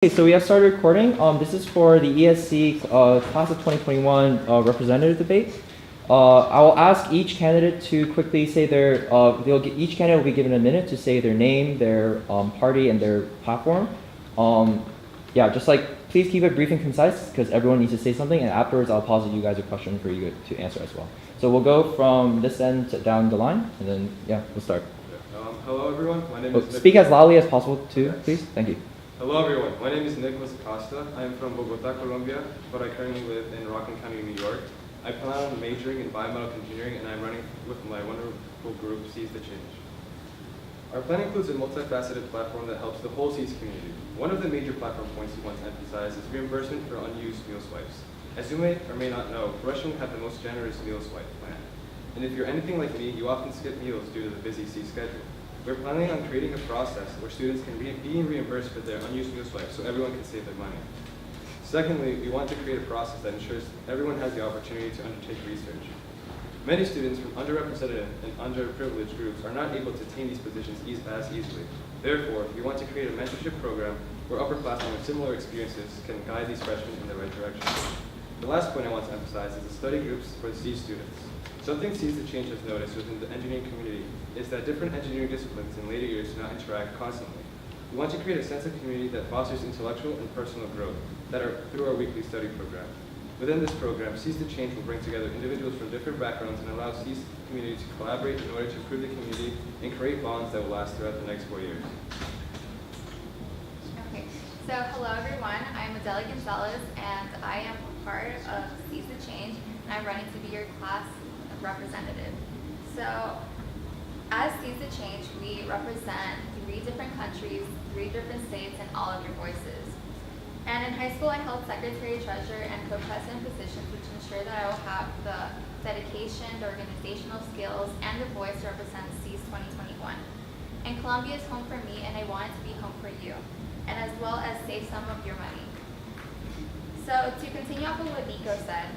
Okay, so we have started recording. This is for the ESC class of 2021 representative debate. I will ask each candidate to quickly say their. Each candidate will be given a minute to say their name, their party, and their platform. Just please keep it brief and concise because everyone needs to say something, and afterwards I'll pause you guys a question for you to answer as well. So we'll go from this end down the line, and then we'll start. Hello everyone. My name is. Speak as loudly as possible too, please. Thank you. Hello everyone, my name is Nicholas Acosta. I am from Bogota, Colombia, but I currently live in Rockland County, New York. I plan on majoring in biomedical engineering and I'm running with my wonderful group, Seize the Change. Our plan includes a multifaceted platform that helps the whole Seize community. One of the major platform points we want to emphasize is reimbursement for unused meal swipes. As you may or may not know, Russian have the most generous meal swipe plan. And if you're anything like me, you often skip meals due to the busy Seize schedule. We're planning on creating a process where students can be reimbursed for their unused meal swipes so everyone can save their money. Secondly, we want to create a process that ensures everyone has the opportunity to undertake research. Many students from underrepresented and underprivileged groups are not able to attain these positions as easily. Therefore, we want to create a mentorship program where upperclassmen with similar experiences can guide these freshmen in the right direction. The last point I want to emphasize is the study groups for the Seize students. Something Seize the Change has noticed within the engineering community is that different engineering disciplines in later years do not interact constantly. We want to create a sense of community that fosters intellectual and personal growth through our weekly study program. Within this program, Seize the Change will bring together individuals from different backgrounds and allow Seize community to collaborate in order to improve the community and create bonds that will last throughout the next 4 years. Okay, so hello everyone, I'm Adela Gonzalez and I am part of Seize the Change and I'm running to be your class representative. So as Seize the Change, we represent 3 different countries, 3 different states, and all of your voices. And in high school, I held secretary, treasurer, and co-president positions, which ensure that I will have the dedication, the organizational skills, and the voice to represent Seize 2021. And Colombia is home for me, and I want it to be home for you, and as well as save some of your money. So to continue off of what Nico said,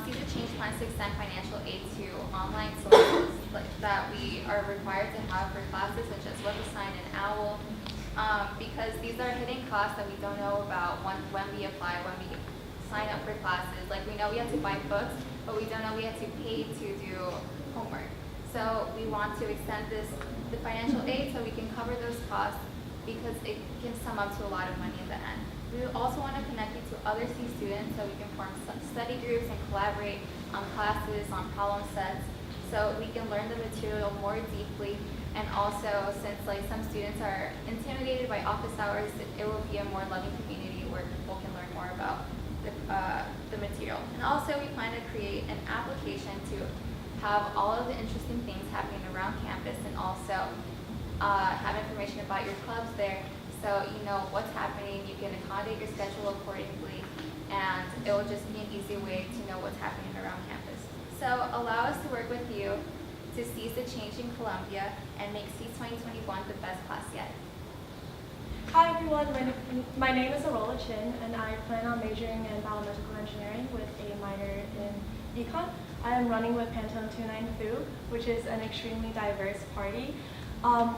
Seize the Change plans to extend financial aid to online sources that we are required to have for classes such as WebAssign and OWL, because these are hidden costs that we don't know about when we apply, when we sign up for classes. Like we know we have to buy books, but we don't know we have to pay to do homework. So we want to extend the financial aid so we can cover those costs because it can sum up to a lot of money in the end. We also want to connect you to other Seize students so we can form study groups and collaborate on classes, on problem sets, so we can learn the material more deeply. And also, since some students are intimidated by office hours, it will be a more loving community where people can learn more about the material. And also, we plan to create an application to have all of the interesting things happening around campus and also have information about your clubs there. So you know what's happening, you can accommodate your schedule accordingly, and it will just be an easy way to know what's happening around campus. So allow us to work with you to seize the change in Colombia and make Seize 2021 the best class yet. Hi everyone, my name is Arola Chin and I plan on majoring in biomedical engineering with a minor in econ. I am running with Pantone 29 which is an extremely diverse party.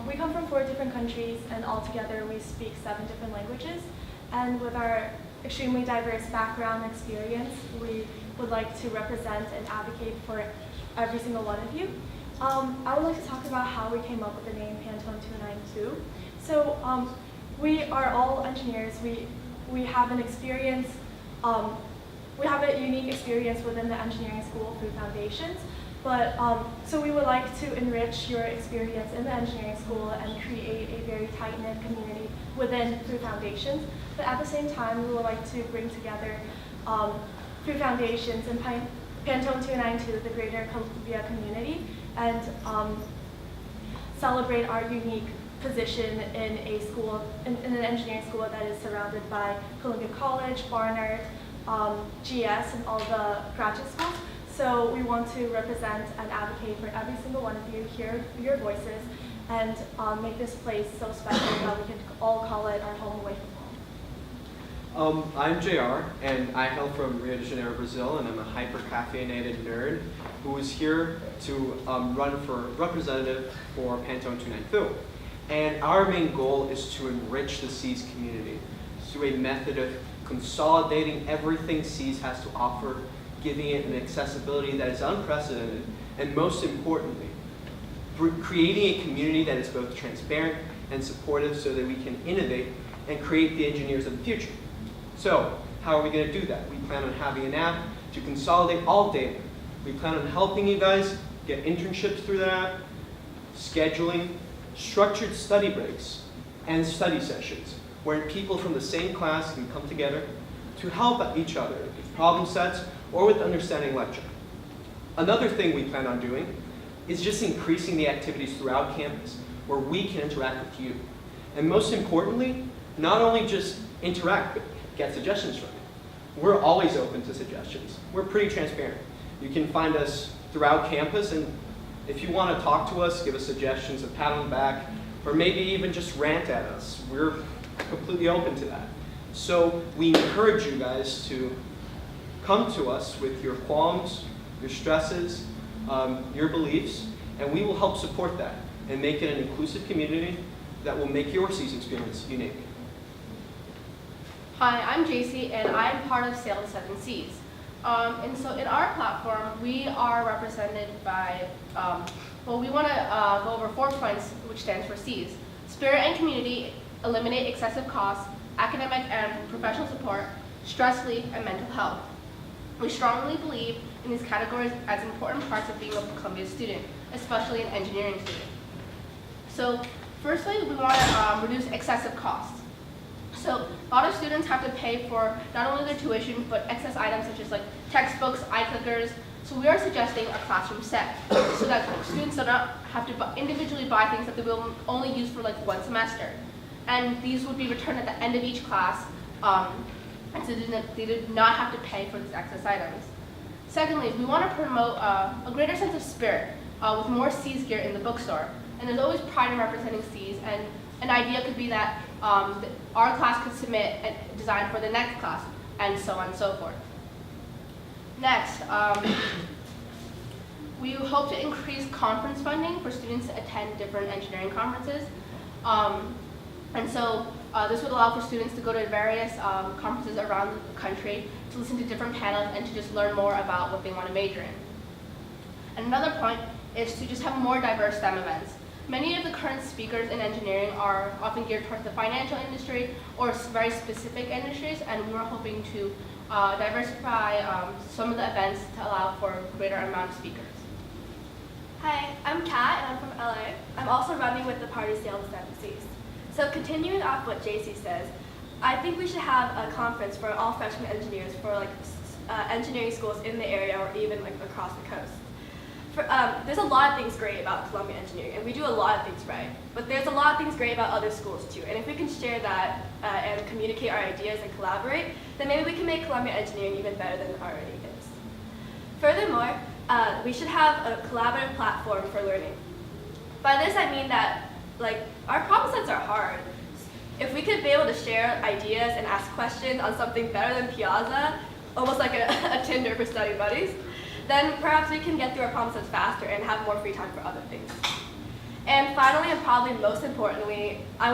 We come from 4 different countries and altogether we speak 7 different languages. And with our extremely diverse background and experience, we would like to represent and advocate for every single one of you. I would like to talk about how we came up with the name Pantone 292. So we are all engineers. We have an experience, we have a unique experience within the engineering school through foundations. But so we would like to enrich your experience in the engineering school and create a very tight-knit community through foundations. But at the same time, we would like to bring together through foundations and Pantone 292, the greater Columbia community, and celebrate our unique position in an engineering school that is surrounded by Columbia College, Barnard, GS, and all the graduate schools. So we want to represent and advocate for every single one of you, hear your voices, and make this place so special that we can all call it our home away from home. I'm JR, and I hail from Rio de Janeiro, Brazil, and I'm a hyper-caffeinated nerd who is here to run for representative for Pantone 292. And our main goal is to enrich the Seize community. to a method of consolidating everything SEAS has to offer, giving it an accessibility that is unprecedented, and most importantly, creating a community that is both transparent and supportive so that we can innovate and create the engineers of the future. So, how are we going to do that? We plan on having an app to consolidate all data. We plan on helping you guys get internships through that app, scheduling, structured study breaks, and study sessions, where people from the same class can come together to help each other with problem sets or with understanding lecture. Another thing we plan on doing is just increasing the activities throughout campus where we can interact with you. And most importantly, not only just interact, but get suggestions from you. We're always open to suggestions. We're pretty transparent. You can find us throughout campus, and if you want to talk to us, give us suggestions, a pat on the back, or maybe even just rant at us, we're completely open to that. So we encourage you guys to come to us with your qualms, your stresses, your beliefs, and we will help support that and make it an inclusive community that will make your SEAS experience unique. Hi, I'm JC, and I'm part of Sail to 7Cs. And so in our platform, we are represented by, we want to go over 4 points, which stands for Cs. Spirit and community, eliminate excessive costs, academic and professional support, stress relief, and mental health. We strongly believe in these categories as important parts of being a Columbia student, especially an engineering student. So firstly, we want to reduce excessive costs. So a lot of students have to pay for not only their tuition, but excess items such as like textbooks, eye clickers. So we are suggesting a classroom set so that students do not have to individually buy things that they will only use for like 1 semester. And these would be returned at the end of each class, and so they did not have to pay for these excess items. Secondly, we want to promote a greater sense of spirit with more SEAS gear in the bookstore. And there's always pride in representing SEAS, and an idea could be that our class could submit a design for the next class, and so on and so forth. Next, we hope to increase conference funding for students to attend different engineering conferences. And so this would allow for students to go to various conferences around the country to listen to different panels and to just learn more about what they want to major in. And another point is to just have more diverse STEM events. Many of the current speakers in engineering are often geared towards the financial industry or very specific industries, and we were hoping to diversify some of the events to allow for a greater amount of speakers. Hi, I'm Kat, and I'm from LA. I'm also running with the party Sail to 7Cs. So continuing off what JC says, I think we should have a conference for all freshman engineers for like engineering schools in the area or even like across the coast. There's a lot of things great about Columbia Engineering, and we do a lot of things right. But there's a lot of things great about other schools too. And if we can share that and communicate our ideas and collaborate, then maybe we can make Columbia Engineering even better than it already is. Furthermore, we should have a collaborative platform for learning. By this I mean that like our problem sets are hard. If we could be able to share ideas and ask questions on something better than Piazza, almost like a Tinder for study buddies, then perhaps we can get through our problem sets faster and have more free time for other things. And finally, and probably most importantly, I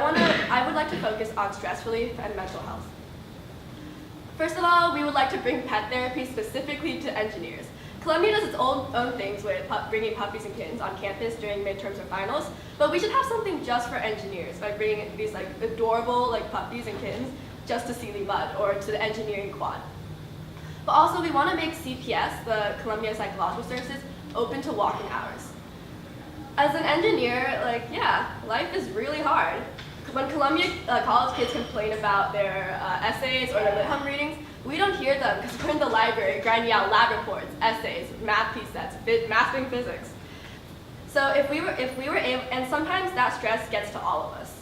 would like to focus on stress relief and mental health. First of all, we would like to bring pet therapy specifically to engineers. Columbia does its own things with bringing puppies and kittens on campus during midterms or finals, but we should have something just for engineers by bringing these like adorable like puppies and kittens just to Sealy Mud or to the engineering quad. But also we want to make CPS, the Columbia Psychological Services, open to walk-in hours. As an engineer, like yeah, life is really hard. When Columbia college kids complain about their essays or their lit-hum readings, we don't hear them because we're in the library grinding out lab reports, essays, math piece sets, mastering physics. So if we were able, and sometimes that stress gets to all of us.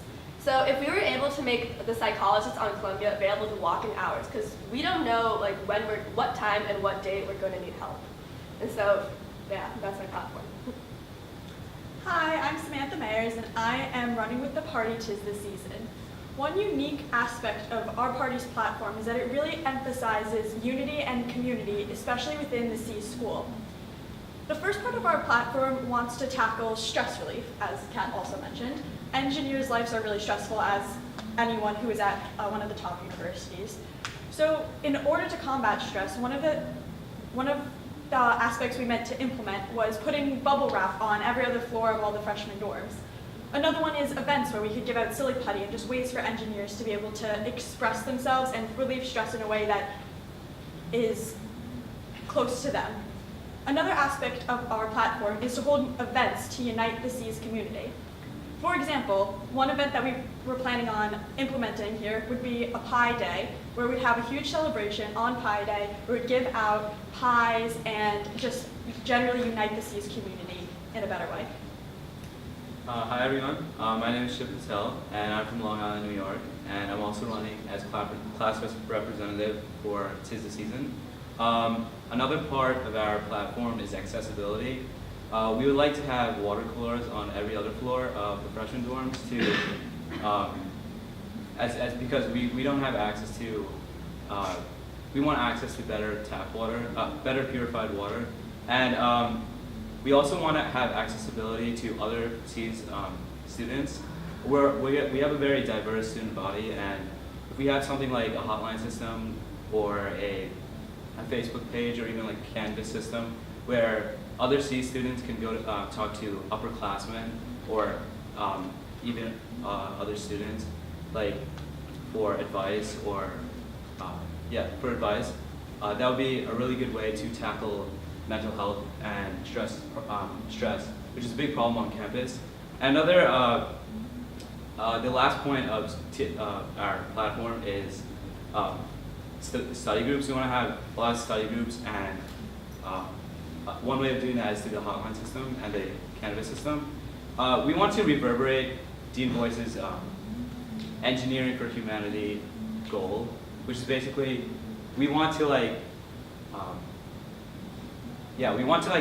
So if we were able to make the psychologists on Columbia available to walk in hours, because we don't know like what time and what day we're going to need help. And so, yeah, that's my platform. Hi, I'm Samantha Mayers, and I am running with the party "'Tis the Season." One unique aspect of our party's platform is that it really emphasizes unity and community, especially within the C school. The first part of our platform wants to tackle stress relief, as Kat also mentioned. Engineers' lives are really stressful, as anyone who is at one of the top universities. So in order to combat stress, one of the aspects we meant to implement was putting bubble wrap on every other floor of all the freshman dorms. Another one is events where we could give out silly putty and just ways for engineers to be able to express themselves and relieve stress in a way that is close to them. Another aspect of our platform is to hold events to unite the C's community. For example, one event that we were planning on implementing here would be a pie day, where we'd have a huge celebration on Pie Day, where we'd give out pies and just generally unite the C's community in a better way. Hi everyone, my name is Shiv Patel and I'm from Long Island, New York, and I'm also running as class representative for Tis the Season. Another part of our platform is accessibility. We would like to have water coolers on every other floor of the freshman dorms because we don't have access to, we want access to better tap water, better purified water, and we also want to have accessibility to other C's students. We have a very diverse student body, and if we have something like a hotline system or a Facebook page or even like a Canvas system where other C students can go to talk to upperclassmen or even other students, like for advice or that would be a really good way to tackle mental health and stress, which is a big problem on campus. Another, the last point of our platform is study groups. We want to have a lot of study groups, and one way of doing that is through the hotline system and the Canvas system. We want to reverberate Dean Boyce's Engineering for Humanity goal, which is basically we want to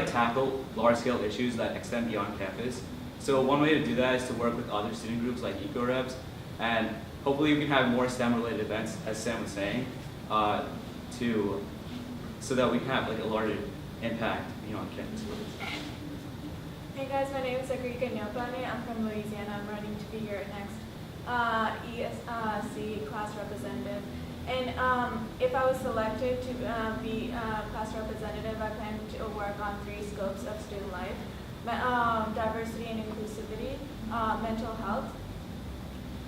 tackle large-scale issues that extend beyond campus. So one way to do that is to work with other student groups like eco-reps, and hopefully we can have more STEM-related events, as Sam was saying, so that we can have like a larger impact beyond campus. Hey guys, my name is Agrika Nyopane. I'm from Louisiana. I'm running to be your next ESC class representative. And if I was selected to be class representative, I plan to work on 3 scopes of student life: diversity and inclusivity, mental health,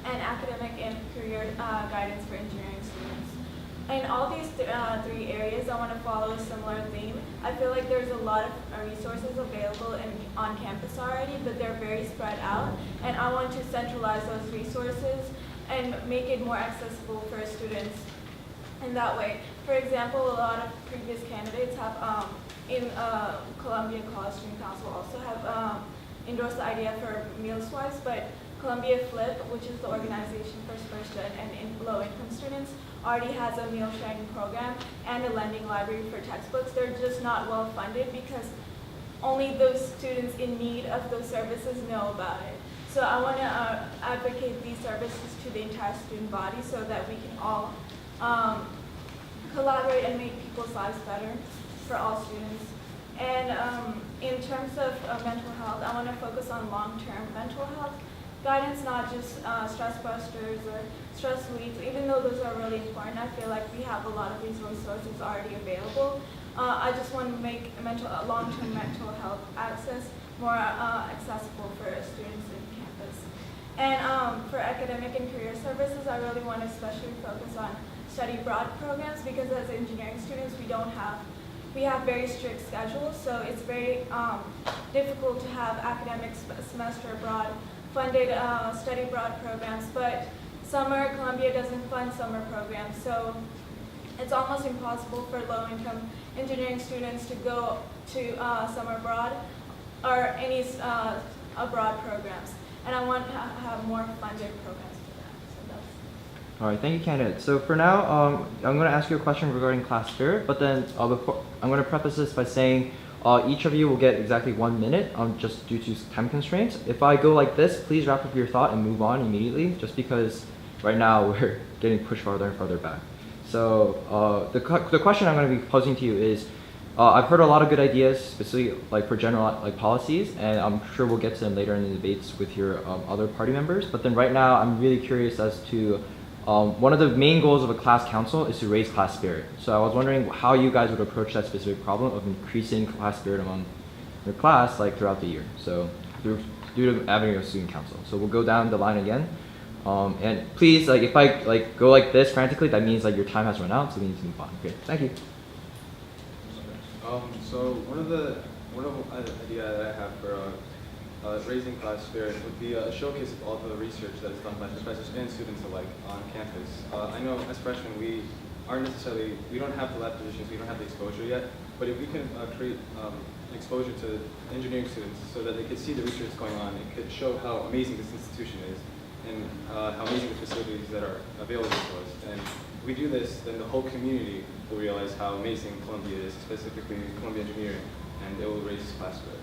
and academic and career guidance for engineering students. In all these 3 areas, I want to follow a similar theme. I feel like there's a lot of resources available on campus already, but they're very spread out, and I want to centralize those resources and make it more accessible for students in that way. For example, a lot of previous candidates have, in Columbia College Student Council also have endorsed the idea for meal swipes, but Columbia Flip, which is the organization for first gen and low-income students, already has a meal sharing program and a lending library for textbooks. They're just not well funded because only those students in need of those services know about it. So I want to advocate these services to the entire student body so that we can all collaborate and make people's lives better for all students. And in terms of mental health, I want to focus on long-term mental health guidance, not just stress busters or stress weeks. Even though those are really important, I feel like we have a lot of these resources already available. I just want to make long-term mental health access more accessible for students in campus. And for academic and career services, I really want to especially focus on study abroad programs because as engineering students, we have very strict schedules, so it's very difficult to have academic semester abroad funded study abroad programs, but Columbia doesn't fund summer programs, so it's almost impossible for low-income engineering students to go to summer abroad or any abroad programs. And I want to have more funded programs for that. So that's. All right, thank you, candidate. So for now, I'm going to ask you a question regarding class spirit, but then before, I'm going to preface this by saying each of you will get exactly 1 minute, just due to time constraints. If I go like this, please wrap up your thought and move on immediately, just because right now we're getting pushed farther and farther back. So the question I'm going to be posing to you is, I've heard a lot of good ideas, specifically like for general like policies, and I'm sure we'll get to them later in the debates with your other party members. But then right now, I'm really curious as to one of the main goals of a class council is to raise class spirit. So I was wondering how you guys would approach that specific problem of increasing class spirit among your class like throughout the year. So due to the avenue of student council. So we'll go down the line again. And please, like if I like go like this frantically, that means like your time has run out, so we need to move on. Great, thank you. So one of the idea that I have for raising class spirit would be a showcase of all the research that is done by professors and students alike on campus. I know as freshmen we don't have the lab positions, we don't have the exposure yet, but if we can create exposure to engineering students so that they could see the research going on, it could show how amazing this institution is and how amazing the facilities that are available to us. And if we do this, then the whole community will realize how amazing Columbia is, specifically Columbia Engineering, and it will raise class spirit.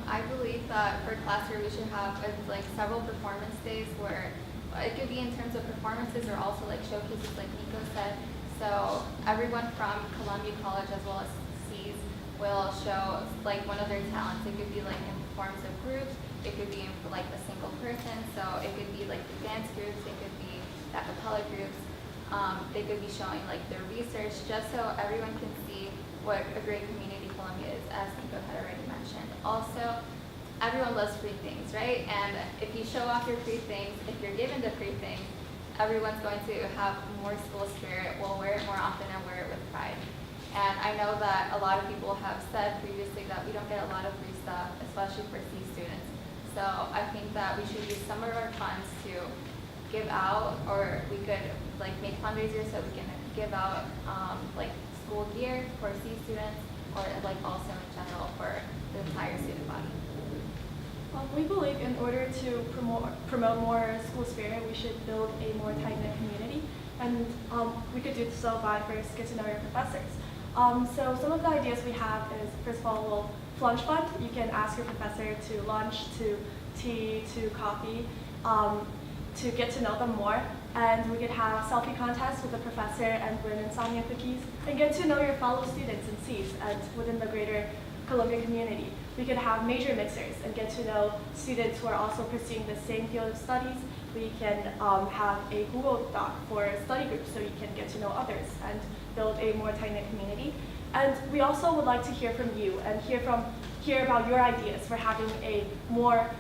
I believe that for class year we should have like several performance days where it could be in terms of performances or also like showcases like Nico said. So everyone from Columbia College as well as C's will show like one of their talents. It could be like in forms of groups, it could be in like a single person, so it could be like the dance groups, it could be the a cappella groups. They could be showing like their research just so everyone can see what a great community Columbia is, as Nico had already mentioned. Also, everyone loves free things, right? And if you show off your free things, if you're given the free things, everyone's going to have more school spirit, will wear it more often and wear it with pride. And I know that a lot of people have said previously that we don't get a lot of free stuff, especially for C students. So I think that we should use some of our funds to give out, or we could like make fundraisers so we can give out like school gear for C students, or like also in general for the entire student body. We believe in order to promote more school spirit, we should build a more tight-knit community, and we could do so by first get to know your professors. So some of the ideas we have is, first of all, we'll lunch fund. You can ask your professor to lunch, to tea, to coffee, to get to know them more. And we could have selfie contests with the professor and win insomnia cookies, and get to know your fellow students in C's and within the greater Columbia community. We could have major mixers and get to know students who are also pursuing the same field of studies. We can have a Google Doc for study groups so you can get to know others and build a more tight-knit community. And we also would like to hear from you and hear about your ideas for having a more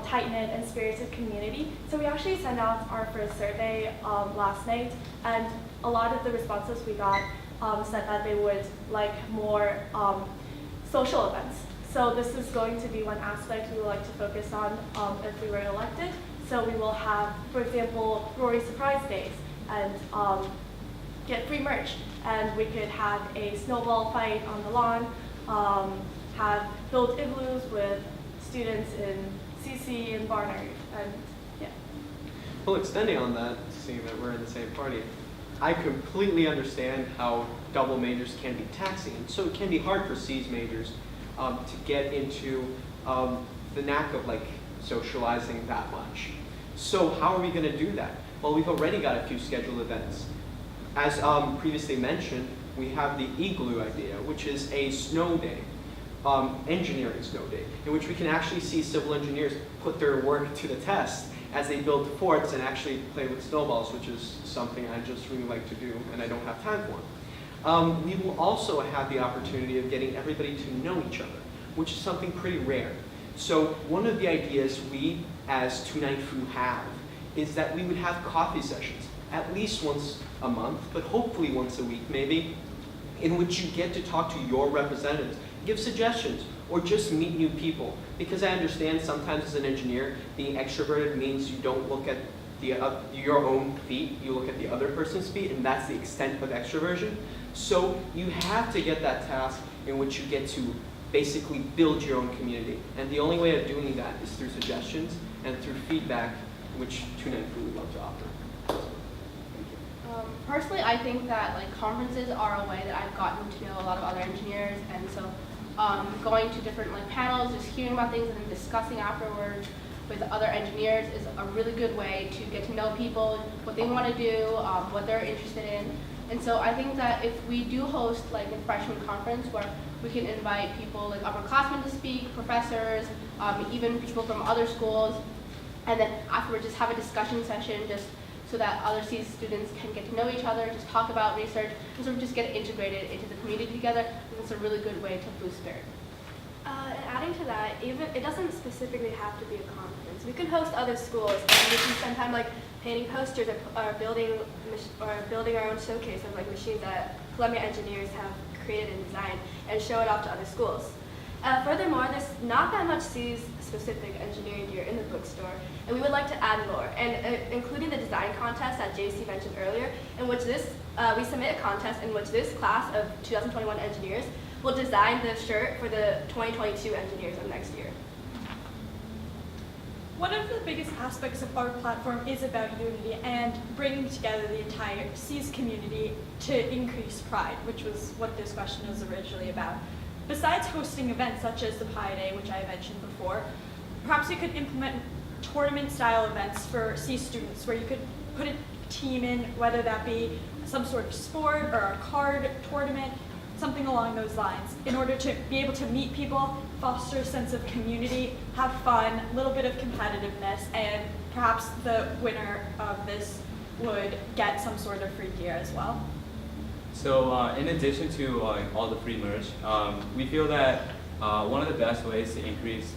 tight-knit and spirited community. So we actually sent out our first survey last night, and a lot of the responses we got said that they would like more social events. So this is going to be one aspect we would like to focus on if we were elected. So we will have, for example, Rory Surprise Days and get free merch. And we could have a snowball fight on the lawn, build igloos with students in CC and Barnard, and yeah. Well, extending on that, seeing that we're in the same party, I completely understand how double majors can be taxing, and so it can be hard for C's majors to get into the knack of like socializing that much. So how are we going to do that? Well, we've already got a few scheduled events. As previously mentioned, we have the igloo idea, which is a snow day, engineering snow day, in which we can actually see civil engineers put their work to the test as they build forts and actually play with snowballs, which is something I just really like to do and I don't have time for. We will also have the opportunity of getting everybody to know each other, which is something pretty rare. So one of the ideas we as 29FU have is that we would have coffee sessions at least once a month, but hopefully once a week maybe, in which you get to talk to your representatives, give suggestions, or just meet new people. Because I understand sometimes as an engineer, being extroverted means you don't look at your own feet, you look at the other person's feet, and that's the extent of extroversion. So you have to get that task in which you get to basically build your own community. And the only way of doing that is through suggestions and through feedback, which 29FU would love to offer. Personally, I think that like conferences are a way that I've gotten to know a lot of other engineers, and so going to different like panels, just hearing about things and then discussing afterwards with other engineers is a really good way to get to know people, what they want to do, what they're interested in, And so I think that if we do host like a freshman conference where we can invite people like upperclassmen to speak, professors, even people from other schools, and then afterwards just have a discussion session just so that other CES students can get to know each other, just talk about research, and sort of just get integrated into the community together. And it's a really good way to boost spirit. And adding to that, even it doesn't specifically have to be a conference. We can host other schools, and we can spend time like painting posters or building our own showcase of like machines that Columbia engineers have created and designed, and show it off to other schools. Furthermore, there's not that much CES-specific engineering gear in the bookstore, and we would like to add more, and including the design contest that JC mentioned earlier, in which we submit a contest in which this class of 2021 engineers will design the shirt for the 2022 engineers of next year. One of the biggest aspects of our platform is about unity and bringing together the entire CES community to increase pride, which was what this question was originally about. Besides hosting events such as the Pi Day, which I mentioned before, perhaps you could implement tournament-style events for CES students where you could put a team in, whether that be some sort of sport or a card tournament, something along those lines, in order to be able to meet people, foster a sense of community, have fun, a little bit of competitiveness, and perhaps the winner of this would get some sort of free gear as well. So in addition to all the free merch, we feel that one of the best ways to increase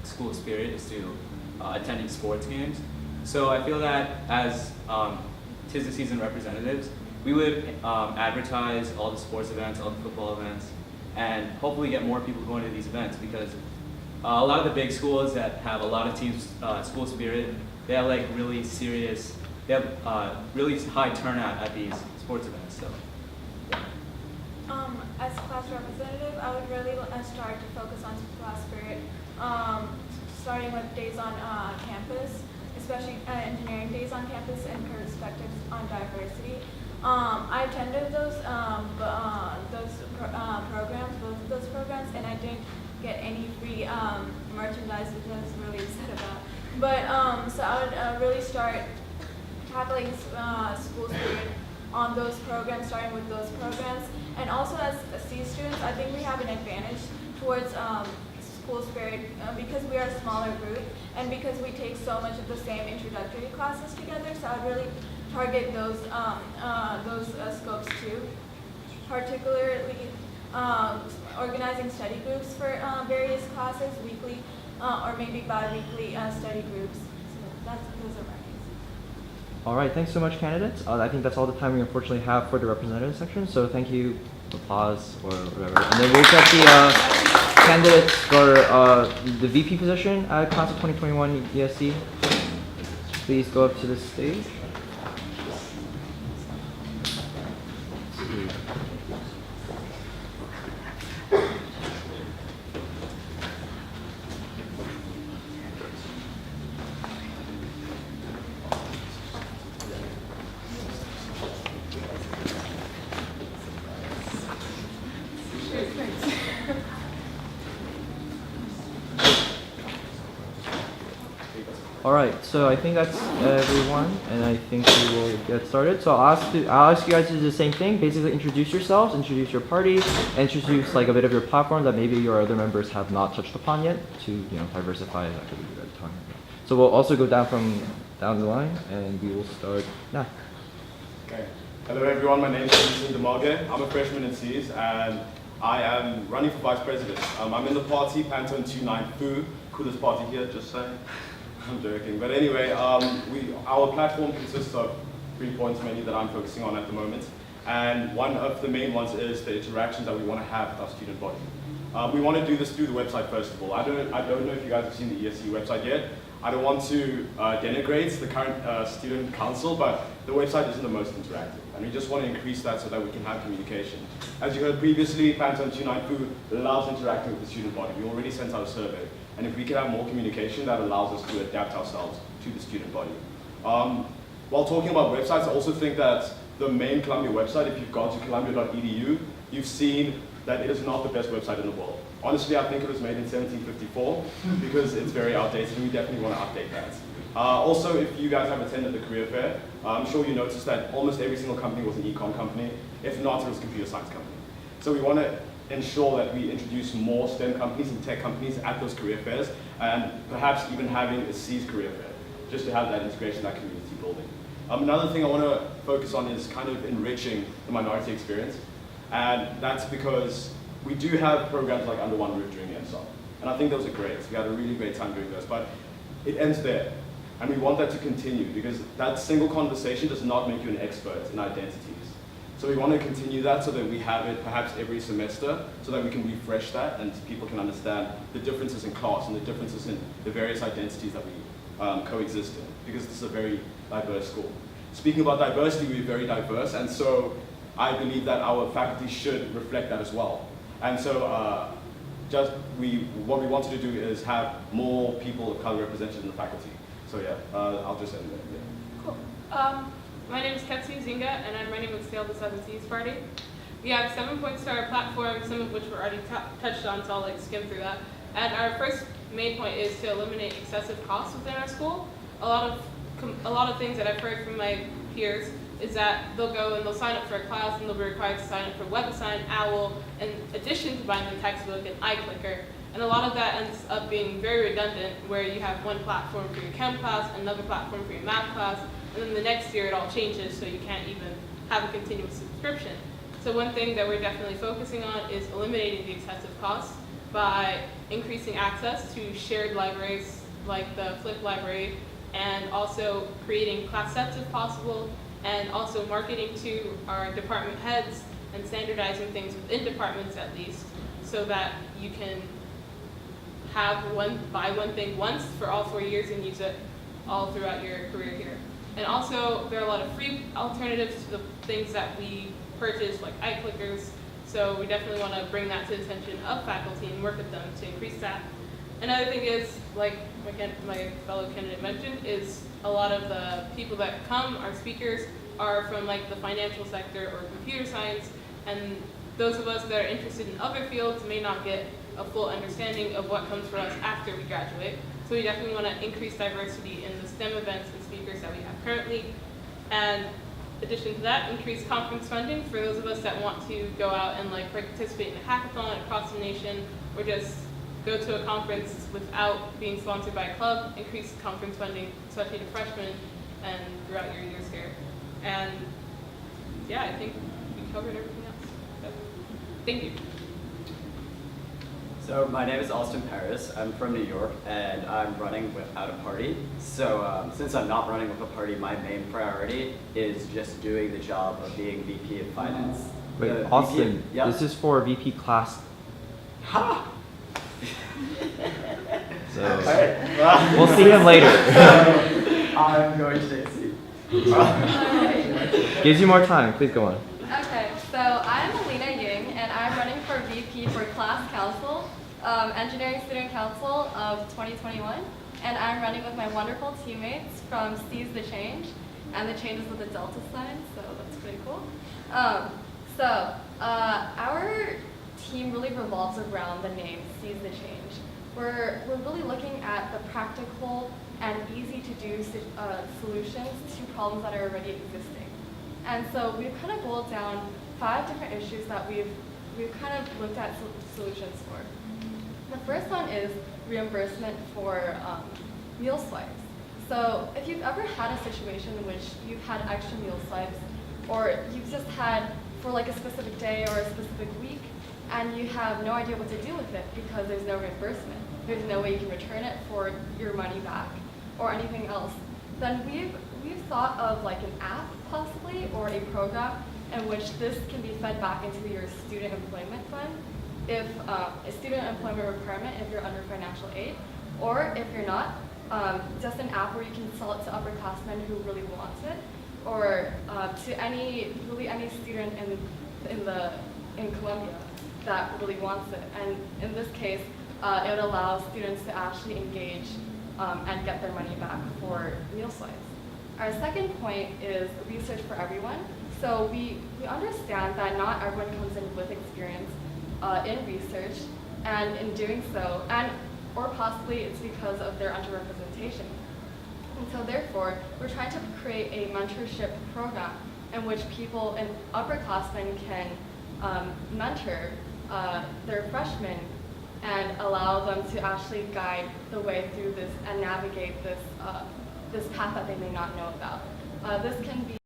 school spirit is to attending sports games. So I feel that as Tis the Season representatives, we would advertise all the sports events, all the football events, and hopefully get more people going to these events, because a lot of the big schools that have a lot of teams, school spirit, they have like really serious, they have really high turnout at these sports events. So, yeah. As class representative, I would really start to focus on class spirit, starting with days on campus, especially engineering days on campus and perspectives on diversity. I attended those programs, both of those programs, and I didn't get any free merchandise, which I was really upset about. But so I would really start tackling school spirit on those programs, starting with those programs. And also as C students, I think we have an advantage towards school spirit because we are a smaller group and because we take so much of the same introductory classes together. So I would really target those scopes too, particularly organizing study groups for various classes, weekly or maybe bi-weekly study groups. So those are my names. All right, thanks so much, candidates. I think that's all the time we unfortunately have for the representative section, so thank you, applause, or whatever. And then we'll get the candidates for the VP position at Class of 2021 ESC. Please go up to the stage. Let's see. All right, so I think that's everyone, and I think we will get started. So I'll ask you guys to do the same thing. Basically, introduce yourselves, introduce your party, introduce like a bit of your platform that maybe your other members have not touched upon yet to diversify that. So we'll also go down the line, and we will start now. Okay. Hello everyone, my name is Vincent Demarge. I'm a freshman in C's, and I am running for vice president. I'm in the party Pantone 29 Foo, coolest party here, just saying. I'm joking, but anyway, our platform consists of 3 points mainly that I'm focusing on at the moment, and one of the main ones is the interactions that we want to have with our student body. We want to do this through the website first of all. I don't know if you guys have seen the ESC website yet. I don't want to denigrate the current student council, but the website isn't the most interactive, and we just want to increase that so that we can have communication. As you heard previously, Pantone 29 Foo allows interacting with the student body. We already sent out a survey. And if we can have more communication, that allows us to adapt ourselves to the student body. While talking about websites, I also think that the main Columbia website, if you've gone to columbia.edu, you've seen that it is not the best website in the world. Honestly, I think it was made in 1754 because it's very outdated and we definitely want to update that. Also, if you guys have attended the career fair, I'm sure you noticed that almost every single company was an econ company. If not, it was a computer science company. So we want to ensure that we introduce more STEM companies and tech companies at those career fairs, and perhaps even having a C's career fair, just to have that integration, that community building. Another thing I want to focus on is kind of enriching the minority experience, and that's because we do have programs like Under One Roof during ESC, and I think those are great. We had a really great time doing those, but it ends there. And we want that to continue because that single conversation does not make you an expert in identities. So we want to continue that so that we have it perhaps every semester so that we can refresh that and people can understand the differences in class and the differences in the various identities that we coexist in, because this is a very diverse school. Speaking about diversity, we're very diverse, and so I believe that our faculty should reflect that as well. And so what we wanted to do is have more people of color represented in the faculty. So yeah, I'll just end there. Yeah. Cool. My name is Ketsu Zinga, and I'm running with Sail the Seven Seas Party. We have 7 points to our platform, some of which were already touched on, so I'll skim through that. And our first main point is to eliminate excessive costs within our school. A lot of things that I've heard from my peers is that they'll go and they'll sign up for a class and they'll be required to sign up for WebAssign, OWL, in addition to buying the textbook and iClicker. And a lot of that ends up being very redundant, where you have one platform for your chem class, another platform for your math class, and then the next year it all changes, so you can't even have a continuous subscription. So one thing that we're definitely focusing on is eliminating the excessive costs by increasing access to shared libraries like the Flip library, and also creating class sets if possible, and also marketing to our department heads and standardizing things within departments at least, so that you can buy one thing once for all 4 years and use it all throughout your career here. And also, there are a lot of free alternatives to the things that we purchase, like iClickers, so we definitely want to bring that to the attention of faculty and work with them to increase that. Another thing is, like my fellow candidate mentioned, is a lot of the people that come, our speakers, are from like the financial sector or computer science, and those of us that are interested in other fields may not get a full understanding of what comes for us after we graduate. So we definitely want to increase diversity in the STEM events and speakers that we have currently. And in addition to that, increase conference funding for those of us that want to go out and like participate in a hackathon across the nation, or just go to a conference without being sponsored by a club. Increase conference funding, especially to freshmen and throughout your years here. And yeah, I think we covered everything else. So, thank you. So my name is Austin Paris. I'm from New York, and I'm running without a party. So since I'm not running with a party, my main priority is just doing the job of being VP of Finance. Wait, The Austin, VP, yeah. this is for VP class. Ha! So All right. we'll see him later. I'm going to JC. Gives you more time. Please go on. Okay, so I'm Alina Ying, and I'm running for VP for Class Council, Engineering Student Council of 2021, and I'm running with my wonderful teammates from Seize the Change, and the change is with a delta sign, so that's pretty cool. Our team really revolves around the name Seize the Change. We're really looking at the practical and easy to do solutions to problems that are already existing. And so we've kind of boiled down 5 different issues that we've kind of looked at solutions for. The first one is reimbursement for meal swipes. So if you've ever had a situation in which you've had extra meal swipes, or you've just had for like a specific day or a specific week, and you have no idea what to do with it because there's no reimbursement, there's no way you can return it for your money back or anything else, then we've thought of like an app possibly, or a program in which this can be fed back into your student employment fund, if a student employment requirement if you're under financial aid, or if you're not, just an app where you can sell it to upperclassmen who really want it, or to any student in Columbia that really wants it. And in this case, it would allow students to actually engage and get their money back for meal swipes. Our second point is research for everyone. So we understand that not everyone comes in with experience in research, and in doing so, or possibly it's because of their underrepresentation. And so therefore, we're trying to create a mentorship program in which people in upperclassmen can mentor their freshmen and allow them to actually guide the way through this and navigate this, this path that they may not know about. This can be